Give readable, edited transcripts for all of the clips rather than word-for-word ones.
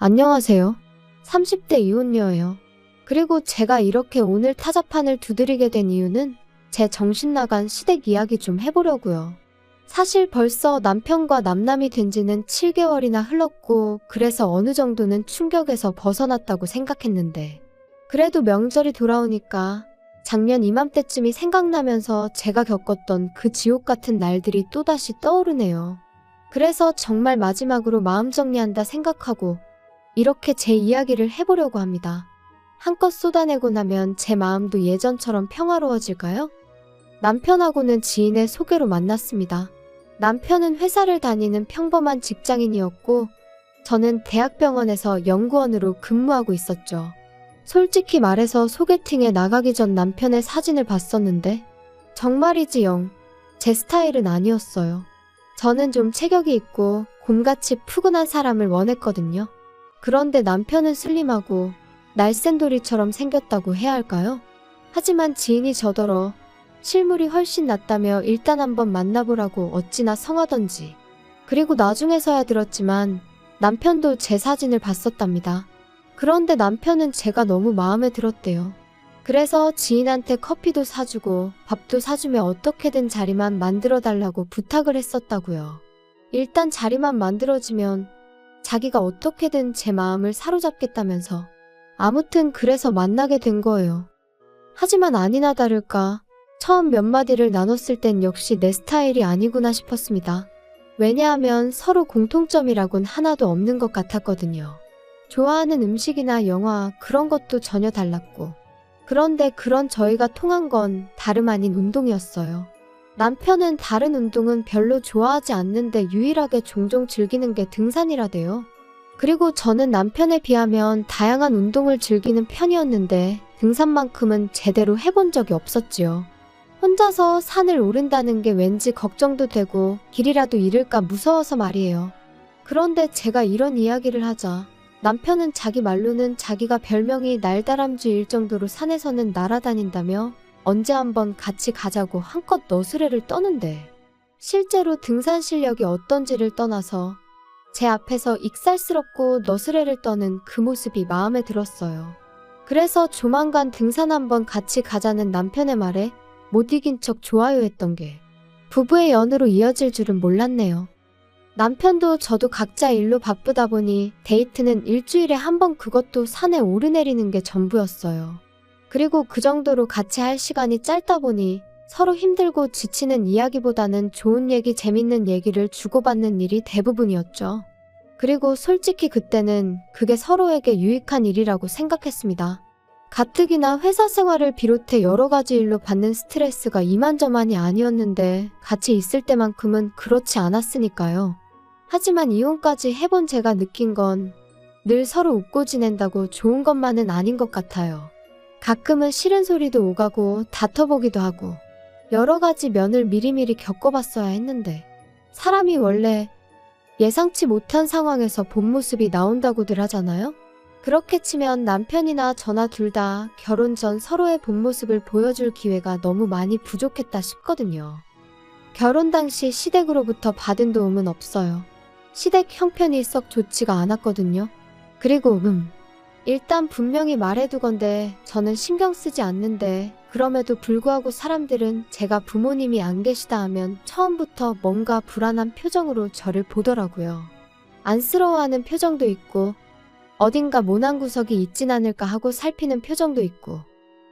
안녕하세요. 30대 이혼녀예요. 그리고 제가 이렇게 오늘 타자판을 두드리게 된 이유는 제 정신 나간 시댁 이야기 좀 해보려고요. 사실 벌써 남편과 남남이 된 지는 7개월이나 흘렀고 그래서 어느 정도는 충격에서 벗어났다고 생각했는데 그래도 명절이 돌아오니까 작년 이맘때쯤이 생각나면서 제가 겪었던 그 지옥 같은 날들이 또다시 떠오르네요. 그래서 정말 마지막으로 마음 정리한다 생각하고 이렇게 제 이야기를 해보려고 합니다. 한껏 쏟아내고 나면 제 마음도 예전처럼 평화로워질까요? 남편하고는 지인의 소개로 만났습니다. 남편은 회사를 다니는 평범한 직장인이었고 저는 대학병원에서 연구원으로 근무하고 있었죠. 솔직히 말해서 소개팅에 나가기 전 남편의 사진을 봤었는데 정말이지 영 제 스타일은 아니었어요. 저는 좀 체격이 있고 곰같이 푸근한 사람을 원했거든요. 그런데 남편은 슬림하고 날쌘돌이처럼 생겼다고 해야 할까요? 하지만 지인이 저더러 실물이 훨씬 낫다며 일단 한번 만나보라고 어찌나 성하던지. 그리고 나중에서야 들었지만 남편도 제 사진을 봤었답니다. 그런데 남편은 제가 너무 마음에 들었대요. 그래서 지인한테 커피도 사주고 밥도 사주며 어떻게든 자리만 만들어달라고 부탁을 했었다고요. 일단 자리만 만들어지면 자기가 어떻게든 제 마음을 사로잡겠다면서. 아무튼 그래서 만나게 된 거예요. 하지만 아니나 다를까 처음 몇 마디를 나눴을 땐 역시 내 스타일이 아니구나 싶었습니다. 왜냐하면 서로 공통점이라곤 하나도 없는 것 같았거든요. 좋아하는 음식이나 영화 그런 것도 전혀 달랐고. 그런데 그런 저희가 통한 건 다름 아닌 운동이었어요. 남편은 다른 운동은 별로 좋아하지 않는데 유일하게 종종 즐기는 게 등산이라대요. 그리고 저는 남편에 비하면 다양한 운동을 즐기는 편이었는데 등산만큼은 제대로 해본 적이 없었지요. 혼자서 산을 오른다는 게 왠지 걱정도 되고 길이라도 잃을까 무서워서 말이에요. 그런데 제가 이런 이야기를 하자 남편은 자기 말로는 자기가 별명이 날다람쥐일 정도로 산에서는 날아다닌다며 언제 한번 같이 가자고 한껏 너스레를 떠는데 실제로 등산 실력이 어떤지를 떠나서 제 앞에서 익살스럽고 너스레를 떠는 그 모습이 마음에 들었어요. 그래서 조만간 등산 한번 같이 가자는 남편의 말에 못 이긴 척 좋아요 했던 게 부부의 연으로 이어질 줄은 몰랐네요. 남편도 저도 각자 일로 바쁘다 보니 데이트는 일주일에 한 번 그것도 산에 오르내리는 게 전부였어요. 그리고 그 정도로 같이 할 시간이 짧다 보니 서로 힘들고 지치는 이야기보다는 좋은 얘기, 재밌는 얘기를 주고받는 일이 대부분이었죠. 그리고 솔직히 그때는 그게 서로에게 유익한 일이라고 생각했습니다. 가뜩이나 회사 생활을 비롯해 여러 가지 일로 받는 스트레스가 이만저만이 아니었는데 같이 있을 때만큼은 그렇지 않았으니까요. 하지만 이혼까지 해본 제가 느낀 건 늘 서로 웃고 지낸다고 좋은 것만은 아닌 것 같아요. 가끔은 싫은 소리도 오가고 다퉈보기도 하고 여러 가지 면을 미리미리 겪어봤어야 했는데 사람이 원래 예상치 못한 상황에서 본 모습이 나온다고들 하잖아요? 그렇게 치면 남편이나 저나 둘 다 결혼 전 서로의 본 모습을 보여줄 기회가 너무 많이 부족했다 싶거든요. 결혼 당시 시댁으로부터 받은 도움은 없어요. 시댁 형편이 썩 좋지가 않았거든요. 그리고 일단 분명히 말해두건데 저는 신경 쓰지 않는데 그럼에도 불구하고 사람들은 제가 부모님이 안 계시다 하면 처음부터 뭔가 불안한 표정으로 저를 보더라고요. 안쓰러워하는 표정도 있고 어딘가 모난 구석이 있진 않을까 하고 살피는 표정도 있고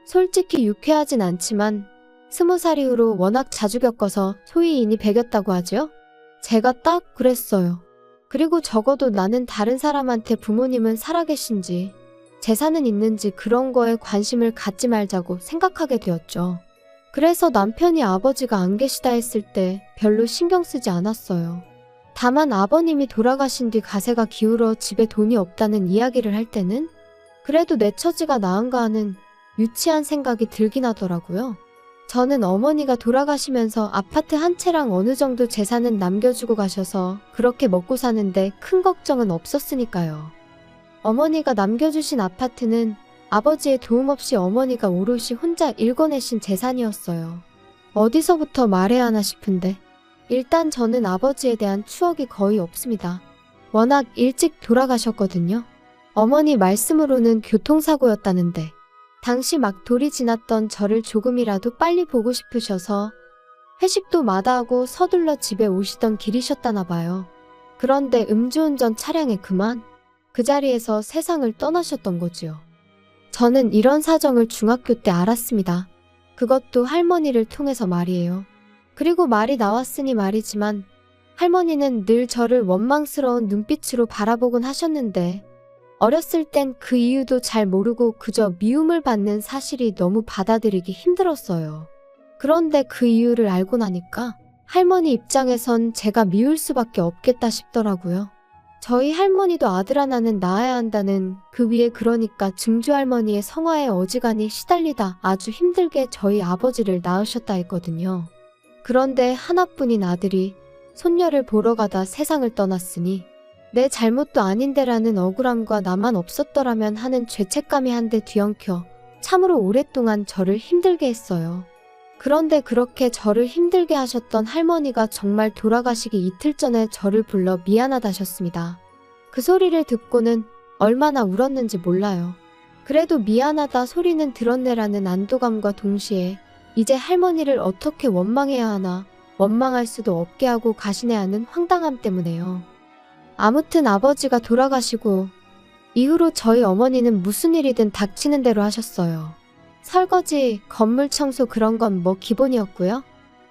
솔직히 유쾌하진 않지만 20살 이후로 워낙 자주 겪어서 소위 인이 배겼다고 하죠? 제가 딱 그랬어요. 그리고 적어도 나는 다른 사람한테 부모님은 살아계신지 재산은 있는지 그런 거에 관심을 갖지 말자고 생각하게 되었죠. 그래서 남편이 아버지가 안 계시다 했을 때 별로 신경 쓰지 않았어요. 다만 아버님이 돌아가신 뒤 가세가 기울어 집에 돈이 없다는 이야기를 할 때는 그래도 내 처지가 나은가 하는 유치한 생각이 들긴 하더라고요. 저는 어머니가 돌아가시면서 아파트 한 채랑 어느 정도 재산은 남겨주고 가셔서 그렇게 먹고 사는데 큰 걱정은 없었으니까요. 어머니가 남겨주신 아파트는 아버지의 도움 없이 어머니가 오롯이 혼자 일궈내신 재산이었어요. 어디서부터 말해야 하나 싶은데 일단 저는 아버지에 대한 추억이 거의 없습니다. 워낙 일찍 돌아가셨거든요. 어머니 말씀으로는 교통사고였다는데 당시 막 돌이 지났던 저를 조금이라도 빨리 보고 싶으셔서 회식도 마다하고 서둘러 집에 오시던 길이셨다나 봐요. 그런데 음주운전 차량에 그만 그 자리에서 세상을 떠나셨던 거지요. 저는 이런 사정을 중학교 때 알았습니다. 그것도 할머니를 통해서 말이에요. 그리고 말이 나왔으니 말이지만 할머니는 늘 저를 원망스러운 눈빛으로 바라보곤 하셨는데 어렸을 땐 그 이유도 잘 모르고 그저 미움을 받는 사실이 너무 받아들이기 힘들었어요. 그런데 그 이유를 알고 나니까 할머니 입장에선 제가 미울 수밖에 없겠다 싶더라고요. 저희 할머니도 아들 하나는 낳아야 한다는 그 위에 그러니까 증조할머니의 성화에 어지간히 시달리다 아주 힘들게 저희 아버지를 낳으셨다 했거든요. 그런데 하나뿐인 아들이 손녀를 보러 가다 세상을 떠났으니 내 잘못도 아닌데라는 억울함과 나만 없었더라면 하는 죄책감이 한데 뒤엉켜 참으로 오랫동안 저를 힘들게 했어요. 그런데 그렇게 저를 힘들게 하셨던 할머니가 정말 돌아가시기 이틀 전에 저를 불러 미안하다셨습니다. 그 소리를 듣고는 얼마나 울었는지 몰라요. 그래도 미안하다 소리는 들었네라는 안도감과 동시에 이제 할머니를 어떻게 원망해야 하나, 원망할 수도 없게 하고 가시네 하는 황당함 때문에요. 아무튼 아버지가 돌아가시고 이후로 저희 어머니는 무슨 일이든 닥치는 대로 하셨어요. 설거지, 건물 청소 그런 건 뭐 기본이었고요.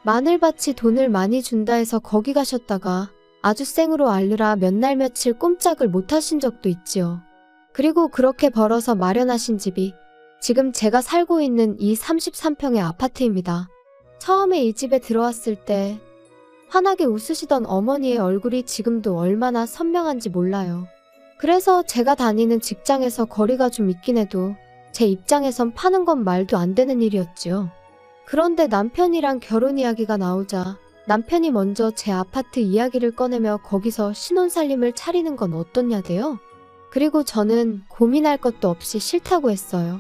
마늘밭이 돈을 많이 준다 해서 거기 가셨다가 아주 생으로 알느라 몇 날 며칠 꼼짝을 못 하신 적도 있지요. 그리고 그렇게 벌어서 마련하신 집이 지금 제가 살고 있는 이 33평의 아파트입니다. 처음에 이 집에 들어왔을 때 환하게 웃으시던 어머니의 얼굴이 지금도 얼마나 선명한지 몰라요. 그래서 제가 다니는 직장에서 거리가 좀 있긴 해도 제 입장에선 파는 건 말도 안 되는 일이었지요. 그런데 남편이랑 결혼 이야기가 나오자 남편이 먼저 제 아파트 이야기를 꺼내며 거기서 신혼살림을 차리는 건 어떻냐대요. 그리고 저는 고민할 것도 없이 싫다고 했어요.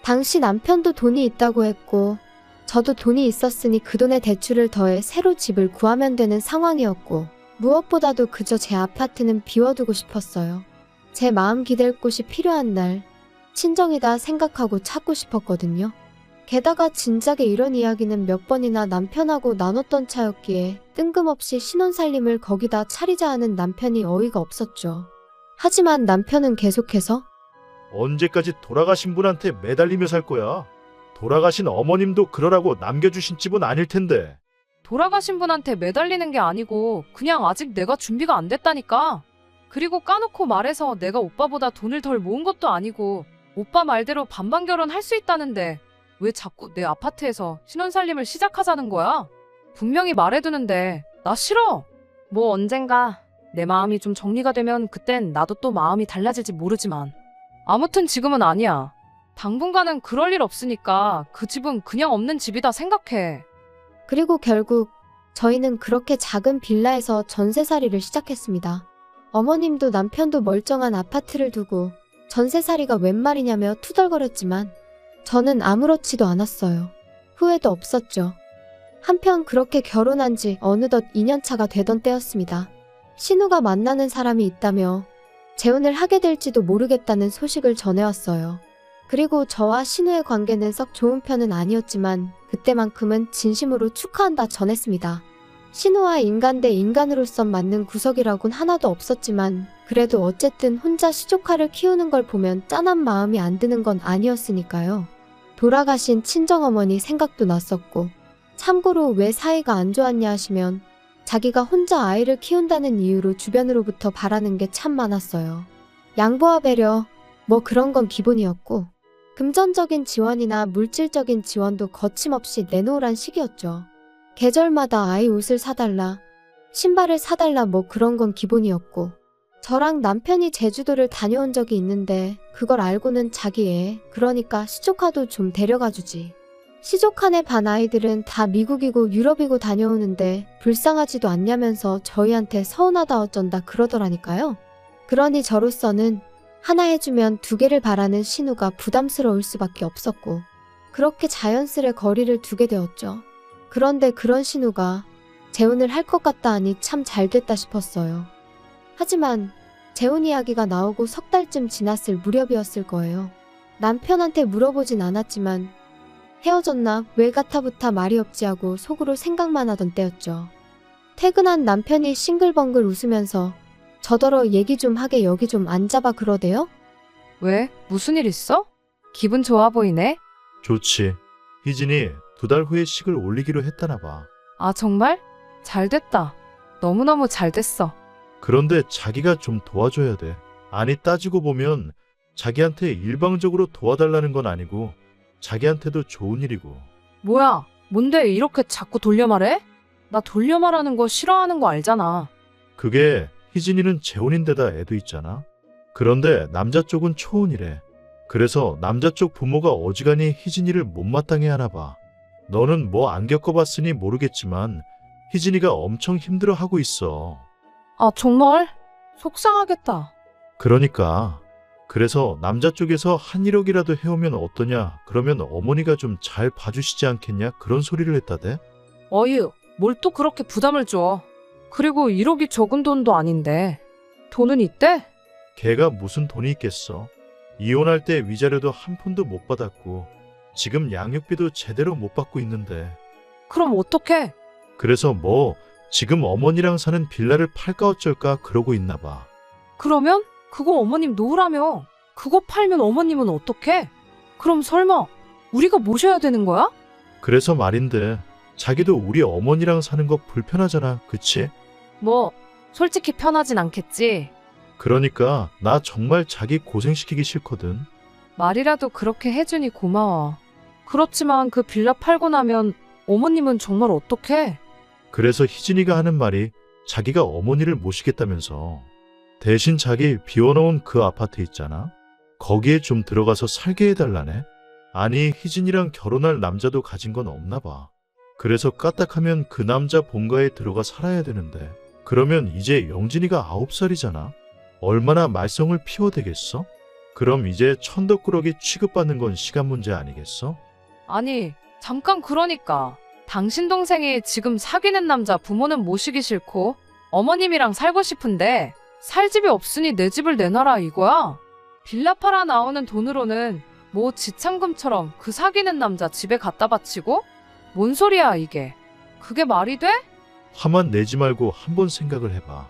당시 남편도 돈이 있다고 했고 저도 돈이 있었으니 그 돈에 대출을 더해 새로 집을 구하면 되는 상황이었고 무엇보다도 그저 제 아파트는 비워두고 싶었어요. 제 마음 기댈 곳이 필요한 날 친정이다 생각하고 찾고 싶었거든요. 게다가 진작에 이런 이야기는 몇 번이나 남편하고 나눴던 차였기에 뜬금없이 신혼살림을 거기다 차리자 하는 남편이 어이가 없었죠. 하지만 남편은 계속해서 언제까지 돌아가신 분한테 매달리며 살 거야? 돌아가신 어머님도 그러라고 남겨주신 집은 아닐 텐데. 돌아가신 분한테 매달리는 게 아니고 그냥 아직 내가 준비가 안 됐다니까. 그리고 까놓고 말해서 내가 오빠보다 돈을 덜 모은 것도 아니고 오빠 말대로 반반 결혼할 수 있다는데 왜 자꾸 내 아파트에서 신혼살림을 시작하자는 거야? 분명히 말해두는데 나 싫어. 뭐 언젠가 내 마음이 좀 정리가 되면 그땐 나도 또 마음이 달라질지 모르지만 아무튼 지금은 아니야. 당분간은 그럴 일 없으니까 그 집은 그냥 없는 집이다 생각해. 그리고 결국 저희는 그렇게 작은 빌라에서 전세살이를 시작했습니다. 어머님도 남편도 멀쩡한 아파트를 두고 전세살이가 웬 말이냐며 투덜거렸지만 저는 아무렇지도 않았어요. 후회도 없었죠. 한편 그렇게 결혼한 지 어느덧 2년차가 되던 때였습니다. 신우가 만나는 사람이 있다며 재혼을 하게 될지도 모르겠다는 소식을 전해왔어요. 그리고 저와 신우의 관계는 썩 좋은 편은 아니었지만 그때만큼은 진심으로 축하한다 전했습니다. 신우와 인간 대 인간으로선 맞는 구석이라곤 하나도 없었지만 그래도 어쨌든 혼자 시조카를 키우는 걸 보면 짠한 마음이 안 드는 건 아니었으니까요. 돌아가신 친정어머니 생각도 났었고 참고로 왜 사이가 안 좋았냐 하시면 자기가 혼자 아이를 키운다는 이유로 주변으로부터 바라는 게 참 많았어요. 양보와 배려 뭐 그런 건 기본이었고 금전적인 지원이나 물질적인 지원도 거침없이 내놓으란 식이었죠. 계절마다 아이 옷을 사달라, 신발을 사달라 뭐 그런 건 기본이었고 저랑 남편이 제주도를 다녀온 적이 있는데 그걸 알고는 자기 애, 그러니까 시조카도 좀 데려가주지. 시조카네 반 아이들은 다 미국이고 유럽이고 다녀오는데 불쌍하지도 않냐면서 저희한테 서운하다 어쩐다 그러더라니까요. 그러니 저로서는 하나 해주면 두 개를 바라는 신우가 부담스러울 수밖에 없었고 그렇게 자연스레 거리를 두게 되었죠. 그런데 그런 신우가 재혼을 할 것 같다 하니 참 잘됐다 싶었어요. 하지만 재혼 이야기가 나오고 석 달쯤 지났을 무렵이었을 거예요. 남편한테 물어보진 않았지만 헤어졌나 왜 가타부타 말이 없지 하고 속으로 생각만 하던 때였죠. 퇴근한 남편이 싱글벙글 웃으면서 저더러 얘기 좀 하게 여기 좀 앉아봐 그러대요? 왜? 무슨 일 있어? 기분 좋아 보이네? 좋지. 희진이 2달 후에 식을 올리기로 했다나 봐. 아, 정말? 잘 됐다. 너무너무 잘 됐어. 그런데 자기가 좀 도와줘야 돼. 아니 따지고 보면 자기한테 일방적으로 도와달라는 건 아니고 자기한테도 좋은 일이고. 뭐야? 뭔데 이렇게 자꾸 돌려 말해? 나 돌려 말하는 거 싫어하는 거 알잖아. 그게 희진이는 재혼인데다 애도 있잖아. 그런데 남자 쪽은 초혼이래. 그래서 남자 쪽 부모가 어지간히 희진이를 못마땅해 하나 봐. 너는 뭐 안 겪어봤으니 모르겠지만 희진이가 엄청 힘들어하고 있어. 아, 정말? 속상하겠다. 그러니까. 그래서 남자 쪽에서 한 1억이라도 해오면 어떠냐. 그러면 어머니가 좀 잘 봐주시지 않겠냐. 그런 소리를 했다대. 어휴, 뭘 또 그렇게 부담을 줘. 그리고 1억이 적은 돈도 아닌데. 돈은 있대? 걔가 무슨 돈이 있겠어. 이혼할 때 위자료도 한 푼도 못 받았고 지금 양육비도 제대로 못 받고 있는데. 그럼 어떡해? 그래서 뭐 지금 어머니랑 사는 빌라를 팔까 어쩔까 그러고 있나 봐. 그러면? 그거 어머님 놓으라며. 그거 팔면 어머님은 어떡해? 그럼 설마 우리가 모셔야 되는 거야? 그래서 말인데 자기도 우리 어머니랑 사는 거 불편하잖아. 그치? 뭐, 솔직히 편하진 않겠지. 그러니까 나 정말 자기 고생시키기 싫거든. 말이라도 그렇게 해주니 고마워. 그렇지만 그 빌라 팔고 나면 어머님은 정말 어떡해? 그래서 희진이가 하는 말이 자기가 어머니를 모시겠다면서. 대신 자기 비워놓은 그 아파트 있잖아. 거기에 좀 들어가서 살게 해달라네. 아니 희진이랑 결혼할 남자도 가진 건 없나 봐. 그래서 까딱하면 그 남자 본가에 들어가 살아야 되는데 그러면 이제 영진이가 9살이잖아. 얼마나 말썽을 피워대겠어? 그럼 이제 천덕꾸러기 취급받는 건 시간 문제 아니겠어? 아니, 잠깐 그러니까. 당신 동생이 지금 사귀는 남자 부모는 모시기 싫고 어머님이랑 살고 싶은데 살 집이 없으니 내 집을 내놔라 이거야? 빌라 팔아 나오는 돈으로는 뭐 지참금처럼 그 사귀는 남자 집에 갖다 바치고? 뭔 소리야 이게? 그게 말이 돼? 화만 내지 말고 한번 생각을 해봐.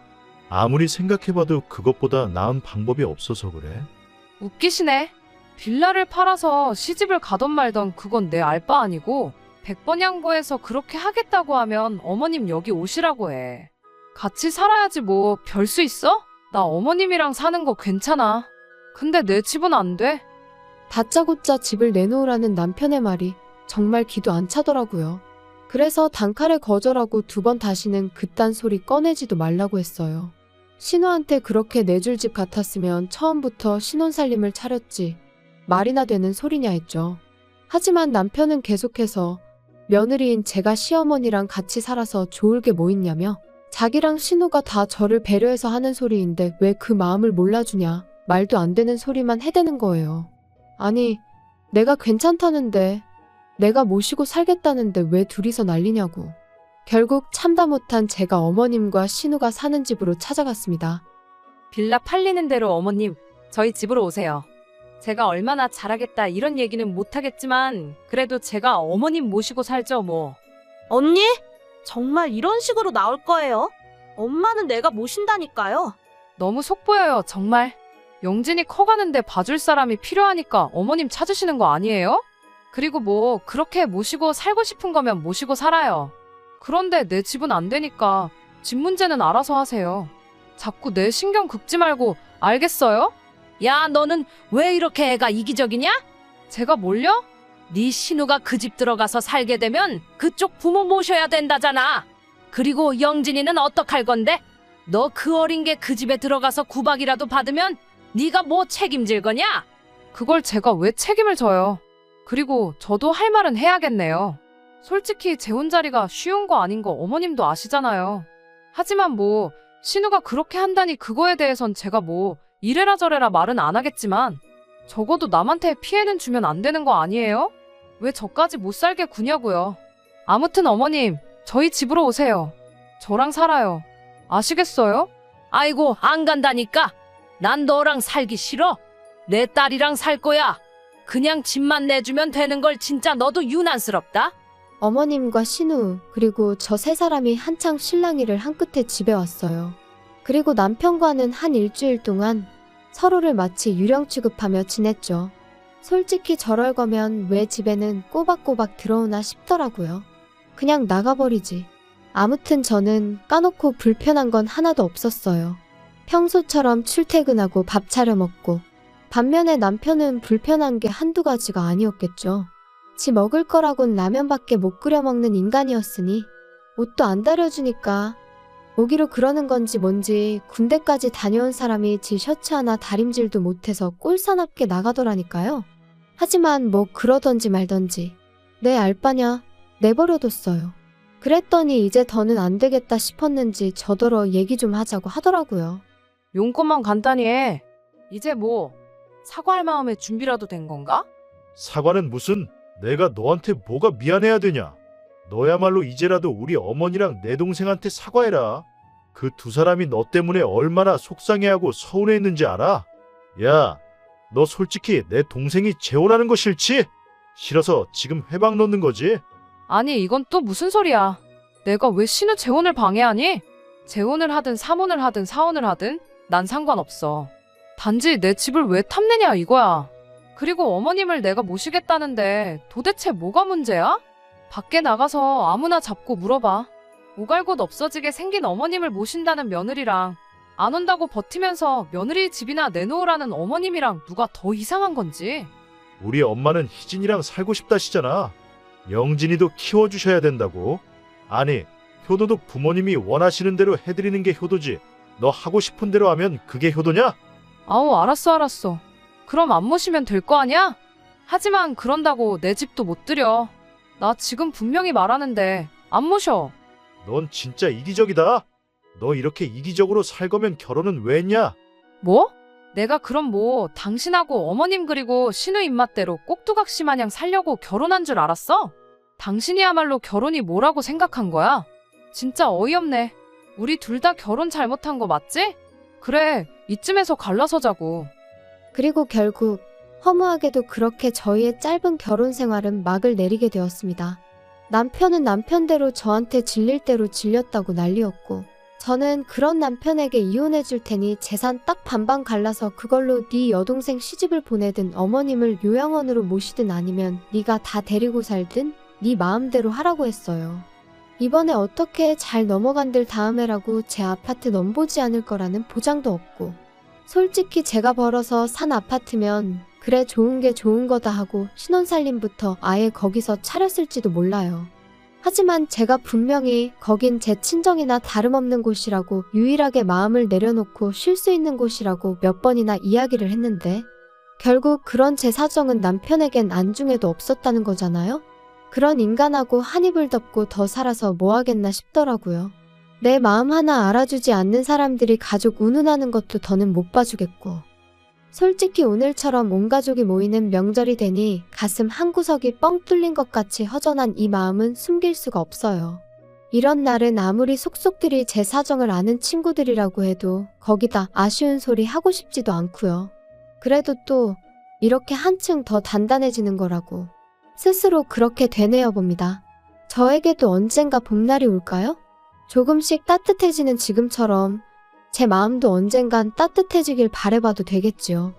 아무리 생각해봐도 그것보다 나은 방법이 없어서 그래. 웃기시네. 빌라를 팔아서 시집을 가던 말던 그건 내 알 바 아니고 100번 양보해서 그렇게 하겠다고 하면 어머님 여기 오시라고 해. 같이 살아야지 뭐 별 수 있어? 나 어머님이랑 사는 거 괜찮아. 근데 내 집은 안 돼. 다짜고짜 집을 내놓으라는 남편의 말이 정말 기도 안 차더라고요. 그래서 단칼에 거절하고 2번 다시는 그딴 소리 꺼내지도 말라고 했어요. 신우한테 그렇게 내줄 집 같았으면 처음부터 신혼살림을 차렸지. 말이나 되는 소리냐 했죠. 하지만 남편은 계속해서 며느리인 제가 시어머니랑 같이 살아서 좋을 게 뭐 있냐며 자기랑 신우가 다 저를 배려해서 하는 소리인데 왜 그 마음을 몰라주냐. 말도 안 되는 소리만 해대는 거예요. 아니, 내가 괜찮다는데 내가 모시고 살겠다는데 왜 둘이서 난리냐고. 결국 참다 못한 제가 어머님과 신우가 사는 집으로 찾아갔습니다. 빌라 팔리는 대로 어머님, 저희 집으로 오세요. 제가 얼마나 잘하겠다 이런 얘기는 못하겠지만 그래도 제가 어머님 모시고 살죠 뭐. 언니? 정말 이런 식으로 나올 거예요? 엄마는 내가 모신다니까요. 너무 속보여요 정말. 영진이 커가는데 봐줄 사람이 필요하니까 어머님 찾으시는 거 아니에요? 그리고 뭐 그렇게 모시고 살고 싶은 거면 모시고 살아요. 그런데 내 집은 안 되니까 집 문제는 알아서 하세요. 자꾸 내 신경 긁지 말고 알겠어요? 야, 너는 왜 이렇게 애가 이기적이냐? 제가 뭘요? 네 신우가 그 집 들어가서 살게 되면 그쪽 부모 모셔야 된다잖아. 그리고 영진이는 어떡할 건데? 너 그 어린 게 그 집에 들어가서 구박이라도 받으면 네가 뭐 책임질 거냐? 그걸 제가 왜 책임을 져요? 그리고 저도 할 말은 해야겠네요. 솔직히 재혼 자리가 쉬운 거 아닌 거 어머님도 아시잖아요. 하지만 뭐 신우가 그렇게 한다니 그거에 대해선 제가 뭐 이래라 저래라 말은 안 하겠지만 적어도 남한테 피해는 주면 안 되는 거 아니에요? 왜 저까지 못 살게 구냐고요. 아무튼 어머님, 저희 집으로 오세요. 저랑 살아요. 아시겠어요? 아이고, 안 간다니까. 난 너랑 살기 싫어. 내 딸이랑 살 거야. 그냥 집만 내주면 되는 걸 진짜 너도 유난스럽다. 어머님과 신우, 그리고 저 세 사람이 한창 실랑이를 한 끝에 집에 왔어요. 그리고 남편과는 한 일주일 동안 서로를 마치 유령 취급하며 지냈죠. 솔직히 저럴 거면 왜 집에는 꼬박꼬박 들어오나 싶더라고요. 그냥 나가버리지. 아무튼 저는 까놓고 불편한 건 하나도 없었어요. 평소처럼 출퇴근하고 밥 차려 먹고, 반면에 남편은 불편한 게 한두 가지가 아니었겠죠. 지 먹을 거라곤 라면밖에 못 끓여 먹는 인간이었으니 옷도 안 다려주니까 오기로 그러는 건지 뭔지 군대까지 다녀온 사람이 지 셔츠 하나 다림질도 못해서 꼴사납게 나가더라니까요. 하지만 뭐 그러던지 말던지 내 알바냐 내버려뒀어요. 그랬더니 이제 더는 안 되겠다 싶었는지 저더러 얘기 좀 하자고 하더라고요. 용건만 간단히 해. 이제 뭐 사과할 마음의 준비라도 된 건가? 사과는 무슨, 내가 너한테 뭐가 미안해야 되냐? 너야말로 이제라도 우리 어머니랑 내 동생한테 사과해라. 그 두 사람이 너 때문에 얼마나 속상해하고 서운해했는지 알아? 야, 너 솔직히 내 동생이 재혼하는 거 싫지? 싫어서 지금 회방 놓는 거지? 아니 이건 또 무슨 소리야. 내가 왜 신우 재혼을 방해하니? 재혼을 하든 삼혼을 하든 사혼을 하든 난 상관없어. 단지 내 집을 왜 탐내냐 이거야. 그리고 어머님을 내가 모시겠다는데 도대체 뭐가 문제야? 밖에 나가서 아무나 잡고 물어봐. 오갈 곳 없어지게 생긴 어머님을 모신다는 며느리랑 안 온다고 버티면서 며느리 집이나 내놓으라는 어머님이랑 누가 더 이상한 건지. 우리 엄마는 희진이랑 살고 싶다시잖아. 영진이도 키워주셔야 된다고. 아니, 효도도 부모님이 원하시는 대로 해드리는 게 효도지. 너 하고 싶은 대로 하면 그게 효도냐? 아우 알았어. 그럼 안 모시면 될 거 아니야? 하지만 그런다고 내 집도 못 들여. 나 지금 분명히 말하는데 안 모셔. 넌 진짜 이기적이다. 너 이렇게 이기적으로 살 거면 결혼은 왜 했냐? 뭐? 내가 그럼 뭐 당신하고 어머님 그리고 신우 입맛대로 꼭두각시 마냥 살려고 결혼한 줄 알았어? 당신이야말로 결혼이 뭐라고 생각한 거야? 진짜 어이없네. 우리 둘 다 결혼 잘못한 거 맞지? 그래, 이쯤에서 갈라서자고. 그리고 결국 허무하게도 그렇게 저희의 짧은 결혼 생활은 막을 내리게 되었습니다. 남편은 남편대로 저한테 질릴 대로 질렸다고 난리였고, 저는 그런 남편에게 이혼해 줄 테니 재산 딱 반반 갈라서 그걸로 네 여동생 시집을 보내든 어머님을 요양원으로 모시든 아니면 네가 다 데리고 살든 네 마음대로 하라고 했어요. 이번에 어떻게 잘 넘어간들 다음에라고 제 아파트 넘보지 않을 거라는 보장도 없고, 솔직히 제가 벌어서 산 아파트면 그래 좋은 게 좋은 거다 하고 신혼살림부터 아예 거기서 차렸을지도 몰라요. 하지만 제가 분명히 거긴 제 친정이나 다름없는 곳이라고 유일하게 마음을 내려놓고 쉴 수 있는 곳이라고 몇 번이나 이야기를 했는데 결국 그런 제 사정은 남편에겐 안중에도 없었다는 거잖아요? 그런 인간하고 한 입을 덮고 더 살아서 뭐 하겠나 싶더라고요. 내 마음 하나 알아주지 않는 사람들이 가족 운운하는 것도 더는 못 봐주겠고, 솔직히 오늘처럼 온 가족이 모이는 명절이 되니 가슴 한구석이 뻥 뚫린 것 같이 허전한 이 마음은 숨길 수가 없어요. 이런 날은 아무리 속속들이 제 사정을 아는 친구들이라고 해도 거기다 아쉬운 소리 하고 싶지도 않고요. 그래도 또 이렇게 한층 더 단단해지는 거라고 스스로 그렇게 되뇌어 봅니다. 저에게도 언젠가 봄날이 올까요? 조금씩 따뜻해지는 지금처럼 제 마음도 언젠간 따뜻해지길 바라봐도 되겠지요.